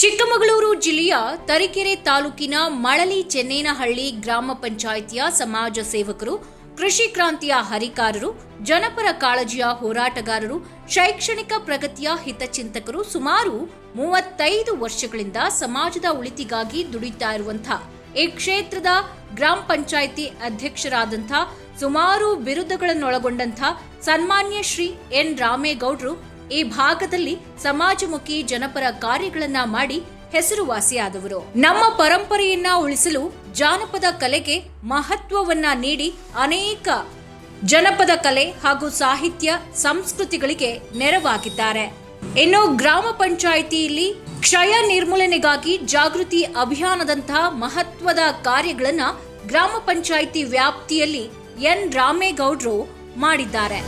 ಚಿಕ್ಕಮಗಳೂರು ಜಿಲ್ಲೆಯ ತರೀಕೆರೆ ತಾಲೂಕಿನ ಮಳಲಿ ಚೆನ್ನೇನಹಳ್ಳಿ ಗ್ರಾಮ ಪಂಚಾಯಿತಿಯ ಸಮಾಜ ಸೇವಕರು, ಕೃಷಿ ಕ್ರಾಂತಿಯ ಹರಿಕಾರರು, ಜನಪರ ಕಾಳಜಿಯ ಹೋರಾಟಗಾರರು, ಶೈಕ್ಷಣಿಕ ಪ್ರಗತಿಯ ಹಿತಚಿಂತಕರು ಸುಮಾರು 35 ವರ್ಷಗಳಿಂದ ಸಮಾಜದ ಉಳಿತಿಗಾಗಿ ದುಡಿತಾ ಇರುವಂತಹ ಈ ಕ್ಷೇತ್ರದ ಗ್ರಾಮ ಪಂಚಾಯಿತಿ ಅಧ್ಯಕ್ಷರಾದಂಥ ಸುಮಾರು ಬಿರುದುಗಳನ್ನೊಳಗೊಂಡಂಥ ಸನ್ಮಾನ್ಯ ಶ್ರೀ ಎನ್ ರಾಮೇಗೌಡರು ಈ ಭಾಗದಲ್ಲಿ ಸಮಾಜಮುಖಿ ಜನಪರ ಕಾರ್ಯಗಳನ್ನ ಮಾಡಿ ಹೆಸರುವಾಸಿಯಾದವರು. ನಮ್ಮ ಪರಂಪರೆಯನ್ನ ಉಳಿಸಲು ಜಾನಪದ ಕಲೆಗೆ ಮಹತ್ವವನ್ನ ನೀಡಿ ಅನೇಕ ಜನಪದ ಕಲೆ ಹಾಗೂ ಸಾಹಿತ್ಯ ಸಂಸ್ಕೃತಿಗಳಿಗೆ ನೆರವಾಗಿದ್ದಾರೆ. ಇನ್ನು ಗ್ರಾಮ ಪಂಚಾಯಿತಿಯಲ್ಲಿ ಕ್ಷಯ ನಿರ್ಮೂಲನೆಗಾಗಿ ಜಾಗೃತಿ ಅಭಿಯಾನದಂತಹ ಮಹತ್ವದ ಕಾರ್ಯಗಳನ್ನ ಗ್ರಾಮ ಪಂಚಾಯಿತಿ ವ್ಯಾಪ್ತಿಯಲ್ಲಿ ಎನ್ ರಾಮೇಗೌಡರು ಮಾಡಿದ್ದಾರೆ.